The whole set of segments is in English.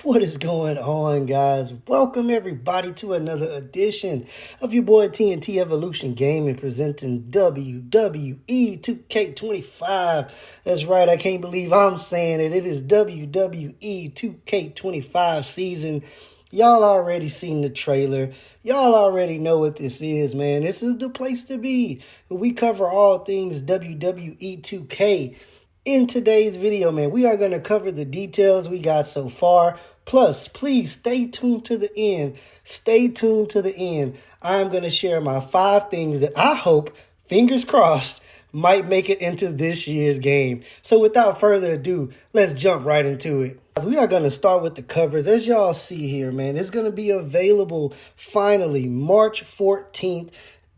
What is going on, guys? Welcome everybody to another edition of your boy TNT Evolution Gaming presenting WWE2K25. That's right, I can't believe I'm saying it. It is WWE2K25 season. Y'all already seen the trailer. Y'all already know what this is, man. This is the place to be. We cover all things WWE2K. In today's video, man, we are going to cover the details we got so far. Plus, please stay tuned to the end. Stay tuned to the end. I'm going to share my 5 things that I hope, fingers crossed, might make it into this year's game. So without further ado, let's jump right into it. We are going to start with the covers. As y'all see here, man, it's going to be available finally March 14th.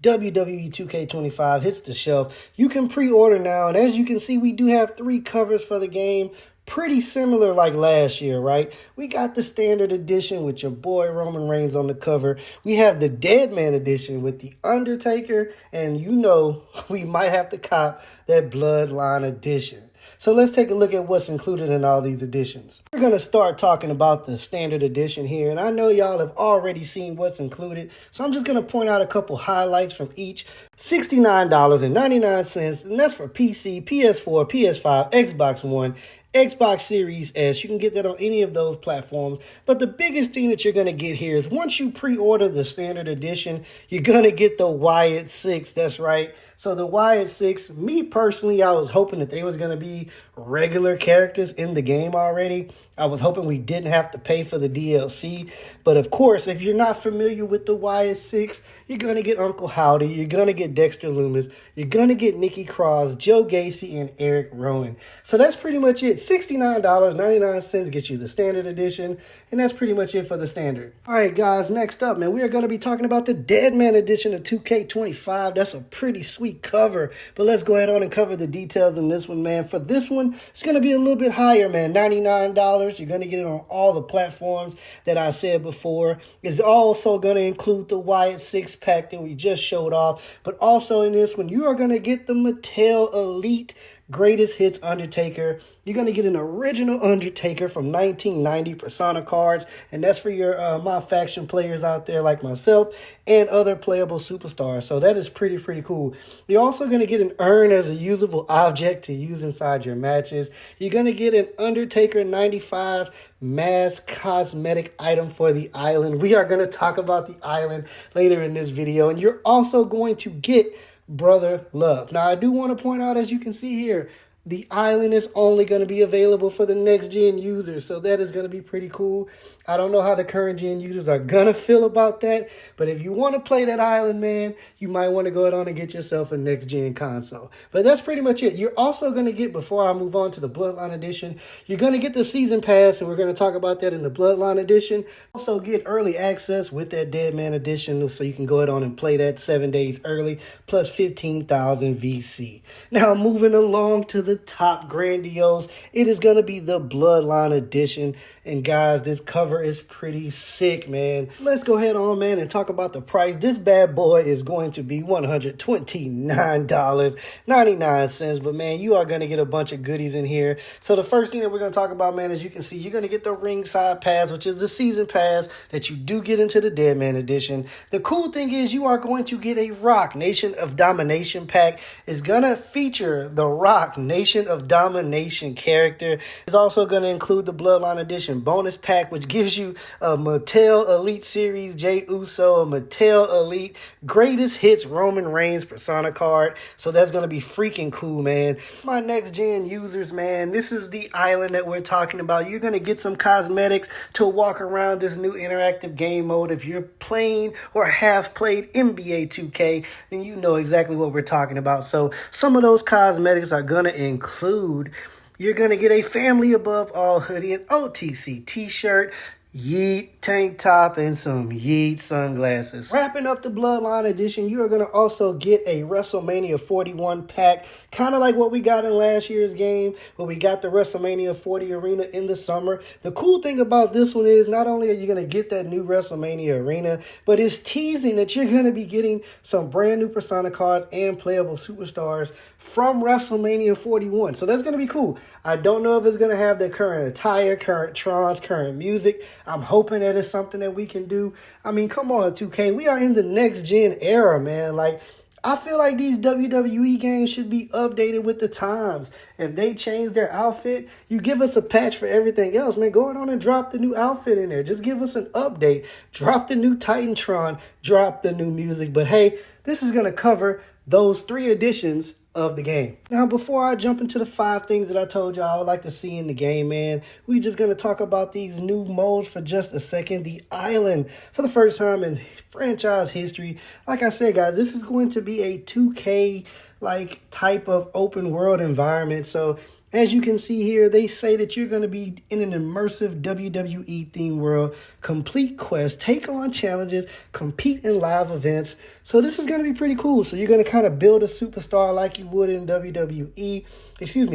WWE2K25 hits the shelf. You can pre-order now, and as you can see, we do have 3 covers for the game. Pretty similar like last year, right? We got the standard edition with your boy Roman Reigns on the cover. We have the Dead Man edition with the Undertaker, and you know we might have to cop that Bloodline edition. So let's take a look at what's included in all these editions. We're going to start talking about the standard edition here. And I know y'all have already seen what's included. So I'm just going to point out a couple highlights from each. $69.99. And that's for PC, PS4, PS5, Xbox One, Xbox Series S. You can get that on any of those platforms. But the biggest thing that you're going to get here is once you pre-order the standard edition, you're going to get the Wyatt 6. That's right. So the Wyatt 6, me personally, I was hoping that they was going to be regular characters in the game already. I was hoping we didn't have to pay for the DLC. But of course, if you're not familiar with the Wyatt 6, you're going to get Uncle Howdy, you're going to get Dexter Lumis, you're going to get Nikki Cross, Joe Gacy, and Eric Rowan. So that's pretty much it. $69.99 gets you the standard edition, and that's pretty much it for the standard. All right, guys, next up, man, we are going to be talking about the Dead Man edition of 2K25. That's a pretty sweet cover, but let's go ahead on and cover the details in this one, man. For this one, it's going to be a little bit higher, man. $99. You're going to get it on all the platforms that I said before. It's also going to include the Wyatt 6 pack that we just showed off, but also in this one, you are going to get the Mattel Elite Greatest Hits Undertaker. You're going to get an original Undertaker from 1990 Persona cards, and that's for your my faction players out there like myself and other playable superstars. So that is pretty cool. You're also going to get an urn as a usable object to use inside your matches. You're going to get an Undertaker 95 mass cosmetic item for the island. We are going to talk about the island later in this video, and you're also going to get Brother Love. Now, I do want to point out, as you can see here, the island is only going to be available for the next-gen users, so that is going to be pretty cool. I don't know how the current-gen users are going to feel about that, but if you want to play that island, man, you might want to go ahead on and get yourself a next-gen console. But that's pretty much it. You're also going to get, before I move on to the Bloodline Edition, you're going to get the Season Pass, and we're going to talk about that in the Bloodline Edition. Also get early access with that Dead Man Edition, so you can go ahead on and play that 7 days early, plus 15,000 VC. Now, moving along to the top grandiose, it is going to be the Bloodline Edition. And guys, this cover is pretty sick, man. Let's go ahead on, man, and talk about the price. This bad boy is going to be $129.99. But man, you are going to get a bunch of goodies in here. So the first thing that we're going to talk about, man, as you can see, you're going to get the ringside pass, which is the season pass that you do get into the Dead Man Edition. The cool thing is you are going to get a Rock Nation of Domination pack. It's going to feature the Rock Nation of Domination character. It's also going to include the Bloodline Edition bonus pack, which gives you a Mattel Elite Series Jey Uso, a Mattel Elite Greatest Hits Roman Reigns Persona card. So that's going to be freaking cool, man. My next gen users, man, this is the island that we're talking about. You're going to get some cosmetics to walk around this new interactive game mode. If you're playing or have played NBA 2K, then you know exactly what we're talking about. So some of those cosmetics are going to include, you're going to get a Family Above All hoodie, an OTC t-shirt. Yeet tank top and some Yeet sunglasses. Wrapping up the Bloodline edition, you are going to also get a WrestleMania 41 pack, kind of like what we got in last year's game, where we got the WrestleMania 40 arena in the summer. The cool thing about this one is not only are you going to get that new WrestleMania arena, but it's teasing that you're going to be getting some brand new Persona cards and playable superstars from WrestleMania 41. So that's going to be cool. I don't know if it's going to have the current attire, current trons, current music. I'm hoping that it's something that we can do. I mean, come on, 2K. We are in the next gen era, man. Like, I feel like these WWE games should be updated with the times. If they change their outfit, you give us a patch for everything else, man. Go on and drop the new outfit in there. Just give us an update. Drop the new Titantron. Drop the new music. But hey, this is going to cover those 3 editions of the game. Now, before I jump into the 5 things that I told y'all I would like to see in the game, man, we're just going to talk about these new modes for just a second. The Island, for the first time in franchise history. Like I said, guys, this is going to be a 2K like type of open world environment. So as you can see here, they say that you're going to be in an immersive WWE themed world, complete quests, take on challenges, compete in live events. So this is going to be pretty cool. So you're going to kind of build a superstar like you would in WWE,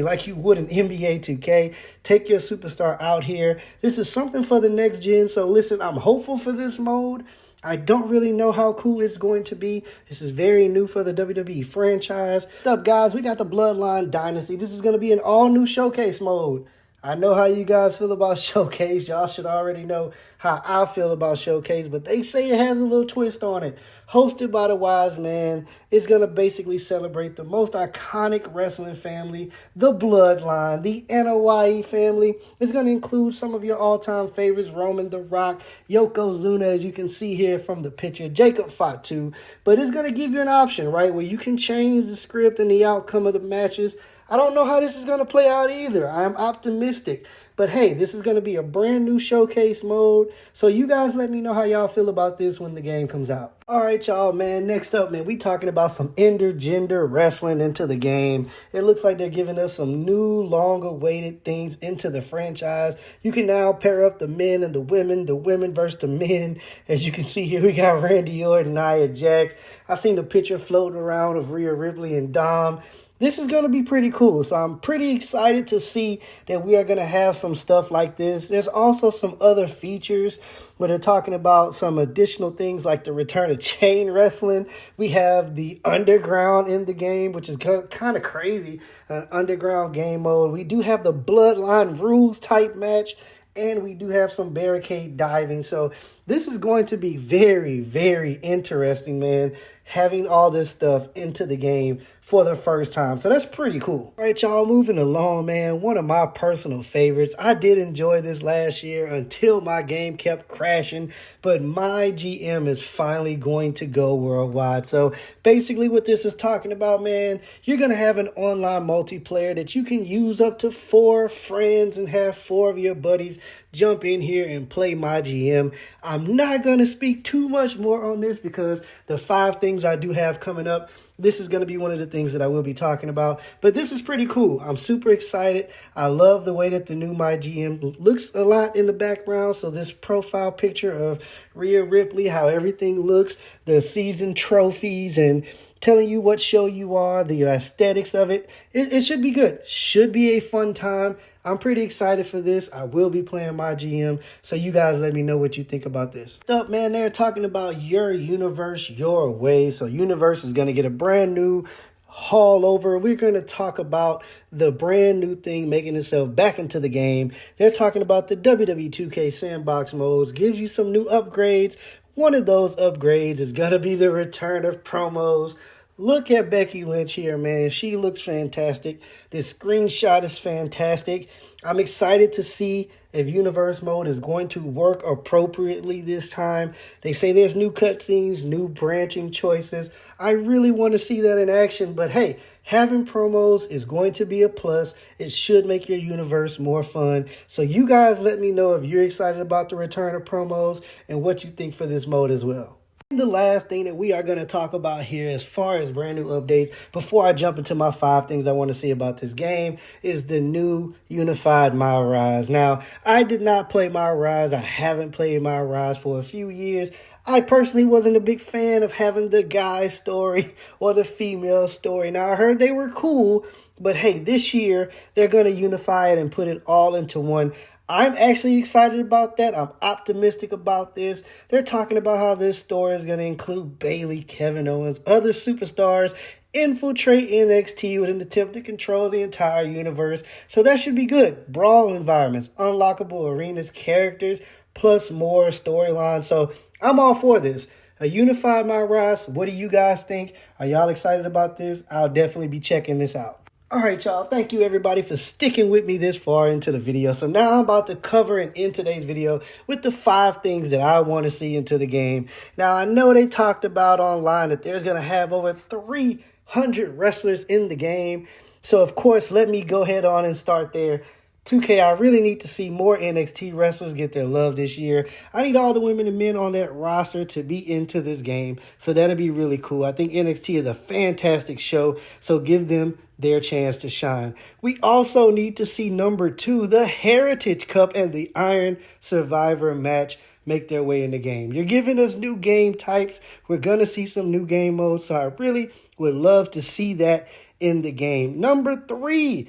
like you would in NBA 2K. Take your superstar out here. This is something for the next gen. So listen, I'm hopeful for this mode. I don't really know how cool it's going to be. This is very new for the WWE franchise. What's up, guys? We got the Bloodline Dynasty. This is going to be an all-new showcase mode. I know how you guys feel about Showcase. Y'all should already know how I feel about Showcase, but they say it has a little twist on it. Hosted by the Wise Man, it's going to basically celebrate the most iconic wrestling family, the Bloodline, the NOYE family. It's going to include some of your all-time favorites, Roman The Rock, Yokozuna, as you can see here from the picture, Jacob Fatu. But it's going to give you an option, right, where you can change the script and the outcome of the matches. I don't know how this is going to play out either. I'm optimistic. But hey, this is going to be a brand new showcase mode. So you guys let me know how y'all feel about this when the game comes out. All right, y'all, man. Next up, man, we talking about some intergender wrestling into the game. It looks like they're giving us some new, long-awaited things into the franchise. You can now pair up the men and the women versus the men. As you can see here, we got Randy Orton, Nia Jax. I've seen the picture floating around of Rhea Ripley and Dom. This is going to be pretty cool, so I'm pretty excited to see that we are going to have some stuff like this. There's also some other features where they're talking about some additional things like the return of chain wrestling. We have the underground in the game, which is kind of crazy, an underground game mode. We do have the Bloodline rules type match, and we do have some barricade diving. So this is going to be very, very interesting, man, having all this stuff into the game for the first time. So that's pretty cool. All right, y'all, moving along, man. One of my personal favorites. I did enjoy this last year until my game kept crashing, but my GM is finally going to go worldwide. So basically what this is talking about, man, you're going to have an online multiplayer that you can use up to 4 friends and have 4 of your buddies jump in here and play my GM. I'm not going to speak too much more on this because the 5 things I do have coming up, this is going to be one of the things that I will be talking about. But this is pretty cool. I'm super excited. I love the way that the new My GM looks a lot in the background. So this profile picture of Rhea Ripley, how everything looks, the season trophies, and telling you what show you are, the aesthetics of it. It should be good. Should be a fun time. I'm pretty excited for this. I will be playing my GM, so you guys let me know what you think about this. Up, man, they're talking about your universe, your way. So Universe is going to get a brand new haul over. We're going to talk about the brand new thing making itself back into the game. They're talking about the WWE2K sandbox modes, gives you some new upgrades. One of those upgrades is going to be the return of promos. Look at Becky Lynch here, man. She looks fantastic. This screenshot is fantastic. I'm excited to see if Universe Mode is going to work appropriately this time. They say there's new cutscenes, new branching choices. I really want to see that in action, but hey, having promos is going to be a plus. It should make your universe more fun. So you guys let me know if you're excited about the return of promos and what you think for this mode as well. The last thing that we are going to talk about here as far as brand new updates, before I jump into my 5 things I want to see about this game, is the new unified Mile Rise. Now, I did not play Mile Rise. I haven't played Mile Rise for a few years. I personally wasn't a big fan of having the guy story or the female story. Now, I heard they were cool, but hey, this year they're going to unify it and put it all into one. I'm actually excited about that. I'm optimistic about this. They're talking about how this story is going to include Bayley, Kevin Owens, other superstars infiltrate NXT with an attempt to control the entire universe. So that should be good. Brawl environments, unlockable arenas, characters, plus more storylines. So I'm all for this. A unified Mile Rise. What do you guys think? Are y'all excited about this? I'll definitely be checking this out. All right, y'all. Thank you, everybody, for sticking with me this far into the video. So now I'm about to cover and end today's video with the 5 things that I want to see into the game. Now, I know they talked about online that there's going to have over 300 wrestlers in the game. So, of course, let me go ahead on and start there. 2K, I really need to see more NXT wrestlers get their love this year. I need all the women and men on that roster to be into this game, so that'll be really cool. I think NXT is a fantastic show, so give them their chance to shine. We also need to see number 2, the Heritage Cup and the Iron Survivor match make their way in the game. You're giving us new game types. We're going to see some new game modes, so I really would love to see that in the game. Number 3,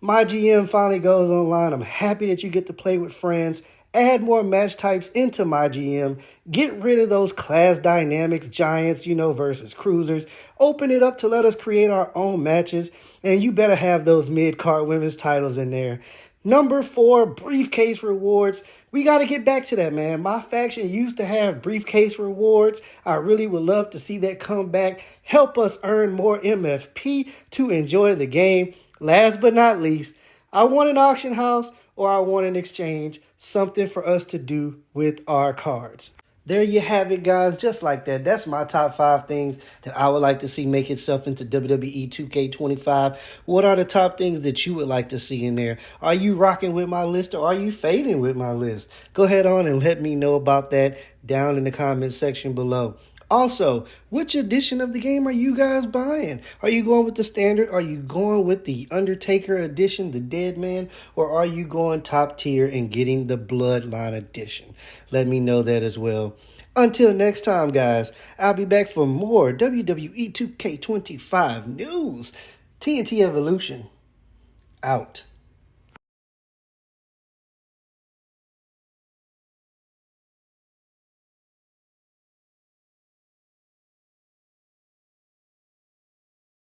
my GM finally goes online. I'm happy that you get to play with friends. Add more match types into my GM. Get rid of those class dynamics, giants, versus cruisers. Open it up to let us create our own matches. And you better have those mid-card women's titles in there. Number 4, briefcase rewards. We got to get back to that, man. My faction used to have briefcase rewards. I really would love to see that come back. Help us earn more MFP to enjoy the game. Last but not least, I want an auction house or I want an exchange, something for us to do with our cards. There you have it, guys. Just like that. That's my top 5 things that I would like to see make itself into WWE 2K25. What are the top things that you would like to see in there? Are you rocking with my list or are you fading with my list? Go ahead on and let me know about that down in the comment section below. Also, which edition of the game are you guys buying? Are you going with the standard? Are you going with the Undertaker edition, the Dead Man? Or are you going top tier and getting the Bloodline edition? Let me know that as well. Until next time, guys, I'll be back for more WWE 2K25 news. TNT Evolution out.